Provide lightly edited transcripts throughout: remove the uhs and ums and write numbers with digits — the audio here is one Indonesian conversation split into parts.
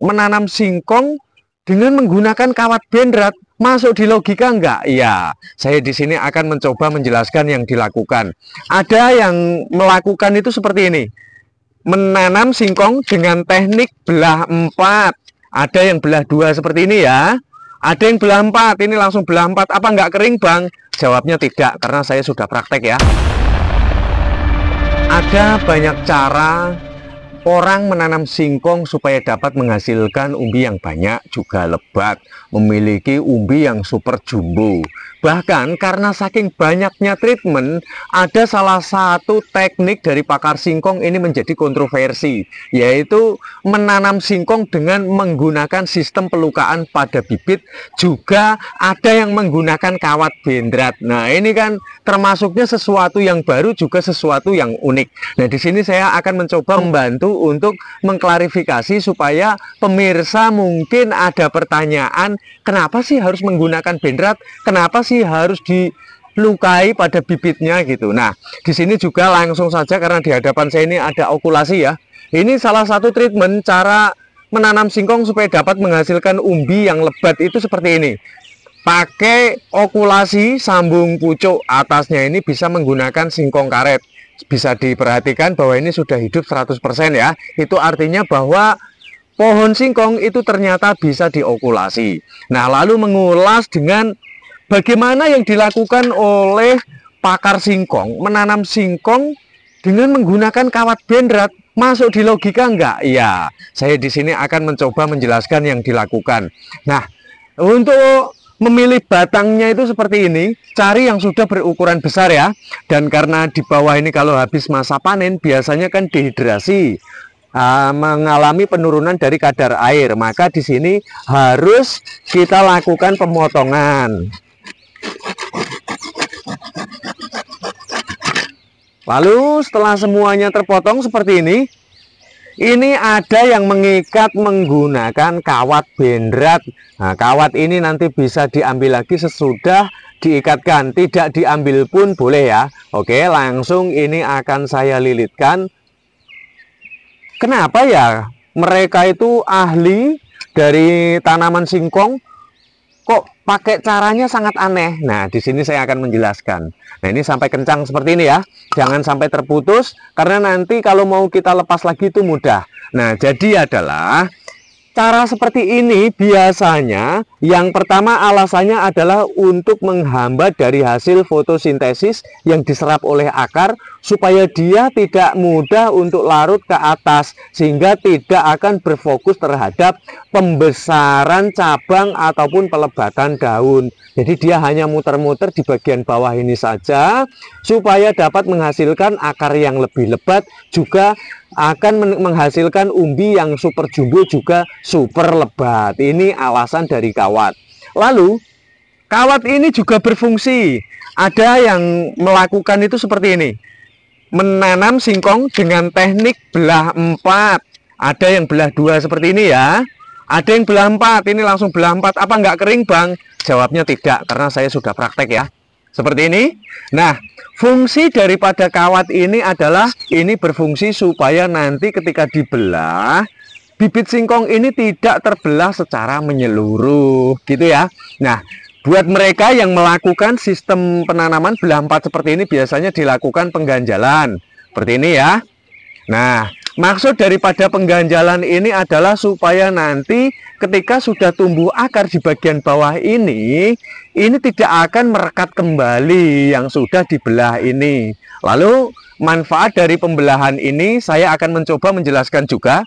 menanam singkong dengan menggunakan kawat benrat masuk di logika enggak? Ya, saya di sini akan mencoba menjelaskan yang dilakukan. Ada yang melakukan itu seperti ini. Menanam singkong dengan teknik belah 4. Ada yang belah 2 seperti ini ya. Ada yang belah 4, ini langsung belah 4. Apa enggak kering, Bang? Jawabnya tidak, karena saya sudah praktek ya. Ada banyak cara orang menanam singkong supaya dapat menghasilkan umbi yang banyak, juga lebat, memiliki umbi yang super jumbo. Bahkan karena saking banyaknya treatment, ada salah satu teknik dari pakar singkong ini menjadi kontroversi, yaitu menanam singkong dengan menggunakan sistem pelukaan pada bibit, juga ada yang menggunakan kawat benrat. Nah, ini kan termasuknya sesuatu yang baru, juga sesuatu yang unik. Nah, di sini saya akan mencoba membantu untuk mengklarifikasi supaya pemirsa mungkin ada pertanyaan, kenapa sih harus menggunakan benrat? Kenapa sih harus dilukai pada bibitnya gitu. Nah, di sini juga langsung saja karena di hadapan saya ini ada okulasi ya. Ini salah satu treatment cara menanam singkong supaya dapat menghasilkan umbi yang lebat itu seperti ini. Pakai okulasi sambung pucuk, atasnya ini bisa menggunakan singkong karet. Bisa diperhatikan bahwa ini sudah hidup 100% ya. Itu artinya bahwa pohon singkong itu ternyata bisa diokulasi. Nah, lalu mengulas dengan bagaimana yang dilakukan oleh pakar singkong menanam singkong dengan menggunakan kawat benrat. Masuk di logika enggak? Ya, saya di sini akan mencoba menjelaskan yang dilakukan. Nah, untuk memilih batangnya itu seperti ini, cari yang sudah berukuran besar ya. Dan karena di bawah ini kalau habis masa panen biasanya kan dehidrasi, mengalami penurunan dari kadar air, maka di sini harus kita lakukan pemotongan. Lalu setelah semuanya terpotong seperti ini ada yang mengikat menggunakan kawat benrat. Nah, kawat ini nanti bisa diambil lagi sesudah diikatkan, tidak diambil pun boleh ya. Oke, langsung ini akan saya lilitkan. Kenapa ya mereka itu ahli dari tanaman singkong kok pakai caranya sangat aneh? Nah, di sini saya akan menjelaskan. Nah, ini sampai kencang seperti ini ya. Jangan sampai terputus, karena nanti kalau mau kita lepas lagi itu mudah. Nah, jadi adalah cara seperti ini biasanya yang pertama alasannya adalah untuk menghambat dari hasil fotosintesis yang diserap oleh akar supaya dia tidak mudah untuk larut ke atas sehingga tidak akan berfokus terhadap pembesaran cabang ataupun pelebatan daun. Jadi dia hanya muter-muter di bagian bawah ini saja supaya dapat menghasilkan akar yang lebih lebat, juga akan menghasilkan umbi yang super jumbo juga super lebat. Ini alasan dari kawat. Lalu kawat ini juga berfungsi. Ada yang melakukan itu seperti ini. Menanam singkong dengan teknik belah 4. Ada yang belah 2 seperti ini ya. Ada yang belah 4, ini langsung belah 4. Apa enggak kering, Bang? Jawabnya tidak, karena saya sudah praktek ya. Seperti ini. Nah, fungsi daripada kawat ini adalah ini berfungsi supaya nanti ketika dibelah, bibit singkong ini tidak terbelah secara menyeluruh gitu ya. Nah, buat mereka yang melakukan sistem penanaman belah 4 seperti ini biasanya dilakukan pengganjalan seperti ini ya. Nah, maksud daripada pengganjalan ini adalah supaya nanti ketika sudah tumbuh akar di bagian bawah ini tidak akan merekat kembali yang sudah dibelah ini. Lalu manfaat dari pembelahan ini saya akan mencoba menjelaskan juga.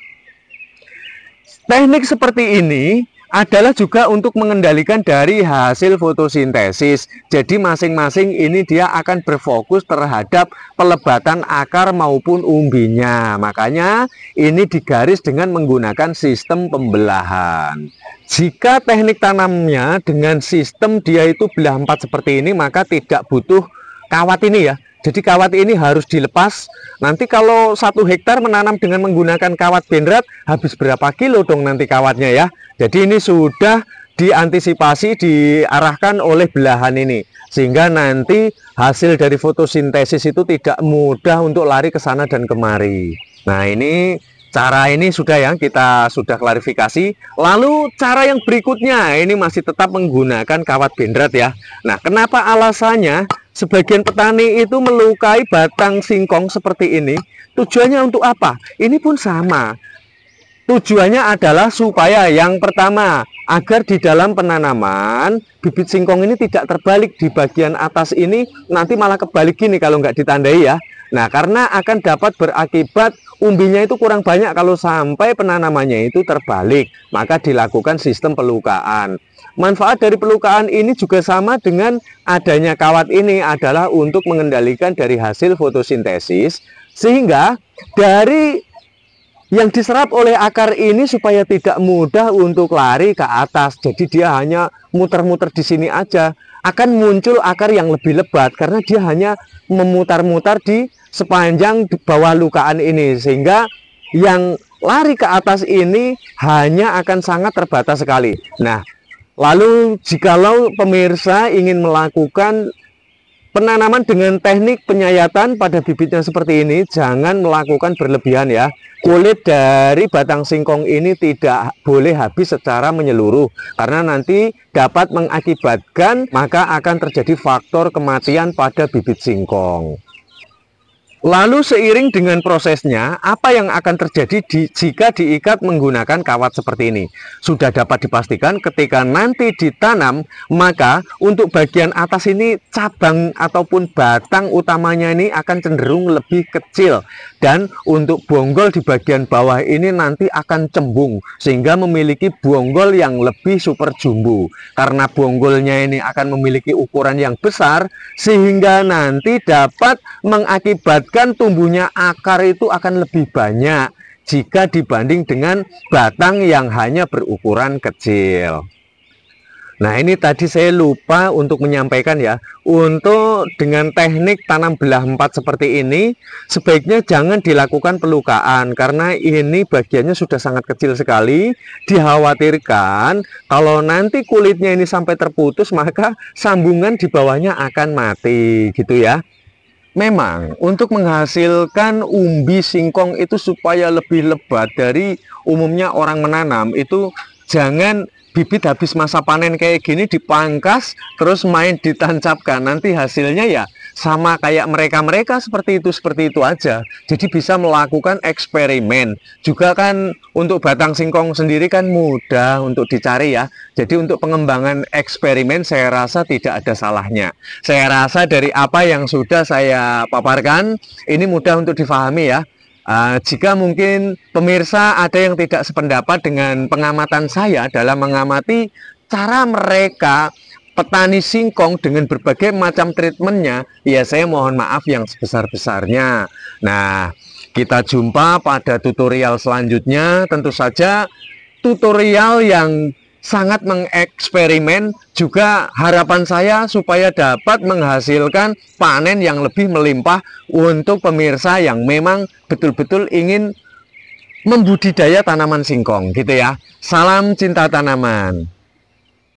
Teknik seperti ini adalah juga untuk mengendalikan dari hasil fotosintesis. Jadi masing-masing ini dia akan berfokus terhadap pelebatan akar maupun umbinya. Makanya ini digaris dengan menggunakan sistem pembelahan. Jika teknik tanamnya dengan sistem dia itu belah 4 seperti ini, maka tidak butuh kawat ini ya. Jadi kawat ini harus dilepas. Nanti kalau 1 hektar menanam dengan menggunakan kawat benrat, habis berapa kilo dong nanti kawatnya ya. Jadi ini sudah diantisipasi, diarahkan oleh belahan ini. Sehingga nanti hasil dari fotosintesis itu tidak mudah untuk lari ke sana dan kemari. Nah, ini Cara ini sudah ya, kita sudah klarifikasi. Lalu cara yang berikutnya, ini masih tetap menggunakan kawat bendrat ya. Nah, kenapa alasannya sebagian petani itu melukai batang singkong seperti ini? Tujuannya untuk apa? Ini pun sama. Tujuannya adalah supaya yang pertama, agar di dalam penanaman bibit singkong ini tidak terbalik di bagian atas ini, nanti malah kebalik gini kalau nggak ditandai ya. Nah, karena akan dapat berakibat umbinya itu kurang banyak kalau sampai penanamannya itu terbalik, maka dilakukan sistem pelukaan. Manfaat dari pelukaan ini juga sama dengan adanya kawat ini adalah untuk mengendalikan dari hasil fotosintesis, sehingga dari yang diserap oleh akar ini supaya tidak mudah untuk lari ke atas. Jadi dia hanya muter-muter di sini aja. Akan muncul akar yang lebih lebat karena dia hanya memutar-mutar di sepanjang bawah lukaan ini. Sehingga yang lari ke atas ini hanya akan sangat terbatas sekali. Nah, lalu jikalau pemirsa ingin melakukan penanaman dengan teknik penyayatan pada bibitnya seperti ini, jangan melakukan berlebihan ya. Kulit dari batang singkong ini tidak boleh habis secara menyeluruh, karena nanti dapat mengakibatkan maka akan terjadi faktor kematian pada bibit singkong. Lalu seiring dengan prosesnya, apa yang akan terjadi jika diikat menggunakan kawat seperti ini? Sudah dapat dipastikan ketika nanti ditanam, maka untuk bagian atas ini cabang ataupun batang utamanya ini akan cenderung lebih kecil. Dan untuk bonggol di bagian bawah ini nanti akan cembung, sehingga memiliki bonggol yang lebih super jumbo. Karena bonggolnya ini akan memiliki ukuran yang besar, sehingga nanti dapat mengakibatkan tumbuhnya akar itu akan lebih banyak jika dibanding dengan batang yang hanya berukuran kecil. Nah, ini tadi saya lupa untuk menyampaikan ya, untuk dengan teknik tanam belah 4 seperti ini sebaiknya jangan dilakukan pelukaan karena ini bagiannya sudah sangat kecil sekali. Dikhawatirkan kalau nanti kulitnya ini sampai terputus maka sambungan di bawahnya akan mati gitu ya. Memang untuk menghasilkan umbi singkong itu supaya lebih lebat dari umumnya orang menanam itu jangan bibit habis masa panen kayak gini dipangkas terus main ditancapkan, nanti hasilnya ya sama kayak mereka seperti itu aja. Jadi bisa melakukan eksperimen juga kan. Untuk batang singkong sendiri kan mudah untuk dicari ya. Jadi untuk pengembangan eksperimen saya rasa tidak ada salahnya. Saya rasa dari apa yang sudah saya paparkan ini mudah untuk difahami ya. Jika mungkin pemirsa ada yang tidak sependapat dengan pengamatan saya dalam mengamati cara mereka petani singkong dengan berbagai macam treatmentnya, ya saya mohon maaf yang sebesar-besarnya. Nah, kita jumpa pada tutorial selanjutnya, tentu saja tutorial yang sangat mengeksperimen, juga harapan saya supaya dapat menghasilkan panen yang lebih melimpah untuk pemirsa yang memang betul-betul ingin membudidaya tanaman singkong gitu ya. Salam cinta tanaman.